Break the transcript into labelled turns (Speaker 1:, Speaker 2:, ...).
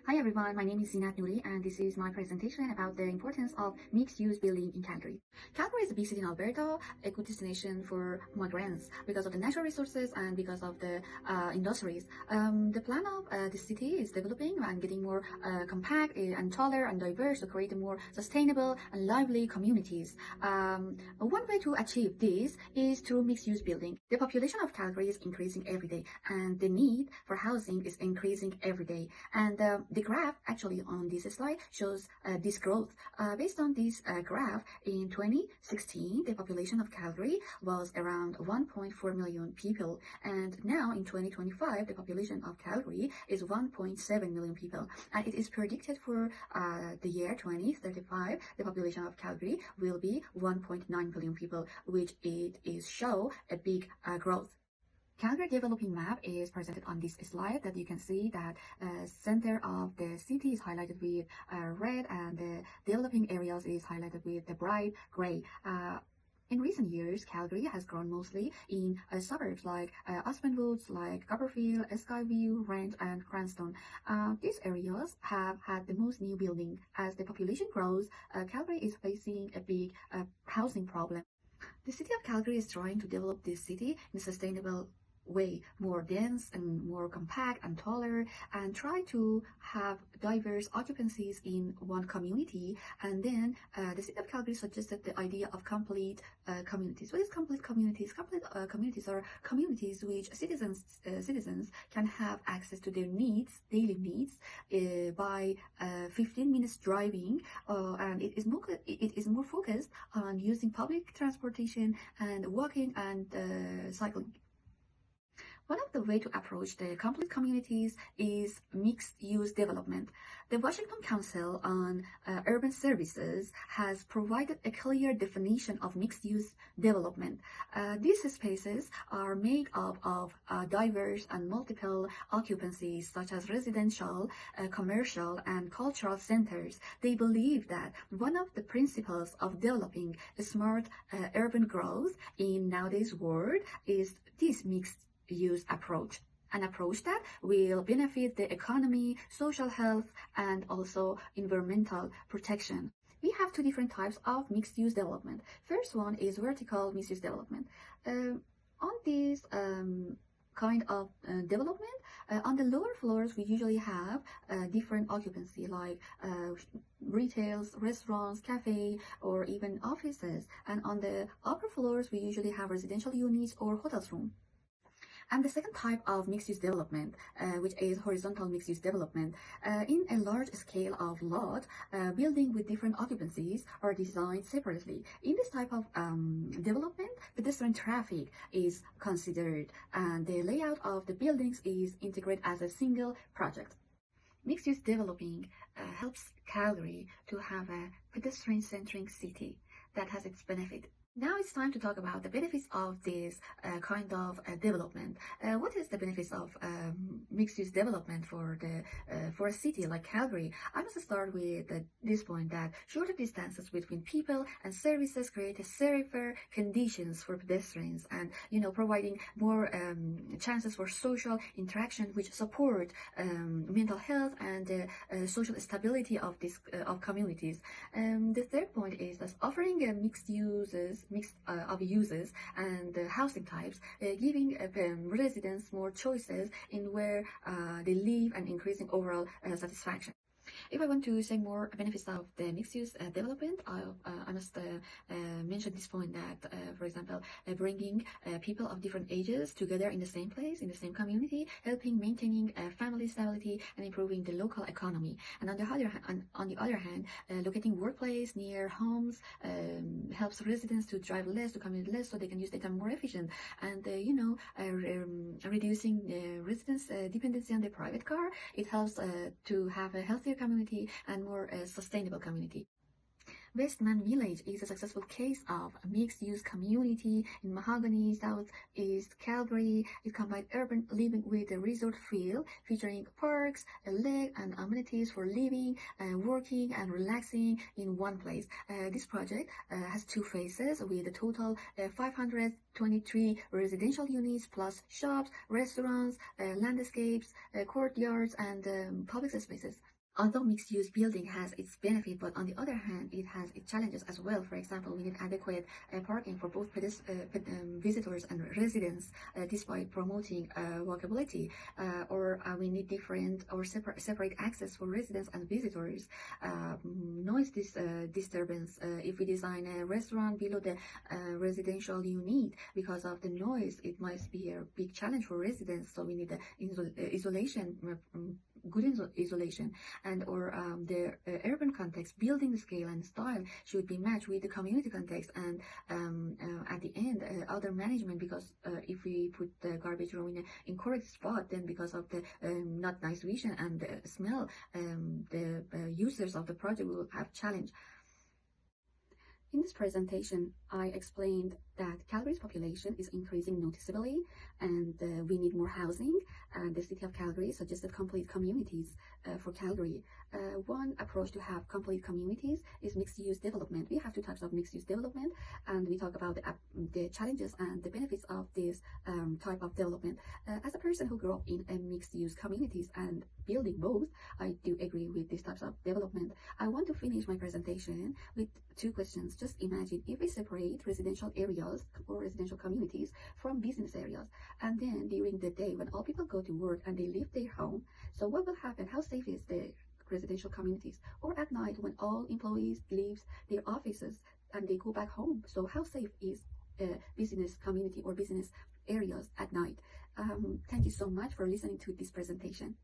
Speaker 1: Hi everyone, my name is Zinat Noori and this is my presentation about the importance of mixed-use building in Calgary. Calgary is a big city in Alberta, a good destination for migrants because of the natural resources and because of the industries. The plan of the city is developing and getting more compact and taller and diverse to create more sustainable and lively communities. One way to achieve this is through mixed-use building. The population of Calgary is increasing every day and the need for housing is increasing every day. And the graph actually on this slide shows this growth. Based on this graph, in 2016, the population of Calgary was around 1.4 million people. And now in 2025, the population of Calgary is 1.7 million people. And it is predicted for the year 2035, the population of Calgary will be 1.9 billion people, which it is show a big growth. Calgary developing map is presented on this slide that you can see that center of the city is highlighted with red and the developing areas is highlighted with the bright gray. In recent years, Calgary has grown mostly in suburbs like Westman Village, like Copperfield, Skyview, Ranch, and Cranston. These areas have had the most new building. As the population grows, Calgary is facing a big housing problem. The city of Calgary is trying to develop this city in a sustainable way, more dense and more compact and taller, and try to have diverse occupancies in one community. And then the city of Calgary suggested the idea of complete communities. What is complete communities? Complete communities are communities which citizens can have access to their needs, daily needs, by 15 minutes driving, and it is more focused on using public transportation and walking and cycling. One of the ways to approach the complete communities is mixed-use development. The Washington Council on Urban Services has provided a clear definition of mixed-use development. These spaces are made up of diverse and multiple occupancies such as residential, commercial, and cultural centers. They believe that one of the principles of developing a smart urban growth in nowadays world is this mixed-use approach, an approach that will benefit the economy, social health, and also environmental protection. We have two different types of mixed-use development. First one is vertical mixed-use development. On this kind of development, on the lower floors, we usually have different occupancy like retails, restaurants, cafe, or even offices. And on the upper floors, we usually have residential units or hotels room. And the second type of mixed-use development, which is horizontal mixed-use development, in a large scale of lot, building with different occupancies are designed separately. In this type of development, pedestrian traffic is considered, and the layout of the buildings is integrated as a single project. Mixed-use developing helps Calgary to have a pedestrian-centric city that has its benefit. Now it's time to talk about the benefits of this kind of development. What is the benefits of mixed-use development for a city like Calgary? I must start with this point that shorter distances between people and services create safer conditions for pedestrians, and providing more chances for social interaction, which support mental health and social stability of communities. The third point is that offering mixed of uses and housing types, giving residents more choices in where they live and increasing overall satisfaction. If I want to say more benefits of the mixed-use development, I must mention this point that, for example, bringing people of different ages together in the same place, in the same community, helping maintaining family stability and improving the local economy. And on the other hand, locating workplace near homes helps residents to drive less, to commute less, so they can use their time more efficient. And reducing residents' dependency on their private car, it helps to have a healthier community and more sustainable community. Westman Village is a successful case of a mixed-use community in Mahogany, Southeast Calgary. It combined urban living with a resort feel, featuring parks, a lake, and amenities for living, working, and relaxing in one place. This project has two phases with a total 523 residential units plus shops, restaurants, landscapes, courtyards, and public spaces. Although mixed-use building has its benefit, but on the other hand, it has its challenges as well. For example, we need adequate parking for both visitors and residents, despite promoting walkability, or we need different or separate access for residents and visitors. Noise disturbance. If we design a restaurant below the residential unit, because of the noise, it might be a big challenge for residents. So we need the isolation. Good isolation, and or the urban context, building scale and style should be matched with the community context, and at the end other management, because if we put the garbage room in an incorrect spot, then because of the not nice vision and the smell, the users of the project will have challenge. In this presentation, I explained that Calgary's population is increasing noticeably, and we need more housing. The city of Calgary suggested complete communities for Calgary. One approach to have complete communities is mixed-use development. We have two types of mixed-use development, and we talk about the challenges and the benefits of this type of development. As a person who grew up in a mixed-use communities and building both, I do agree with these types of development. I want to finish my presentation with two questions. Just imagine if we separate residential areas or residential communities from business areas, and then during the day when all people go to work and they leave their home, so what will happen? How safe is the residential communities? Or at night when all employees leave their offices and they go back home, so how safe is a business community or business areas at night? Thank you so much for listening to this presentation.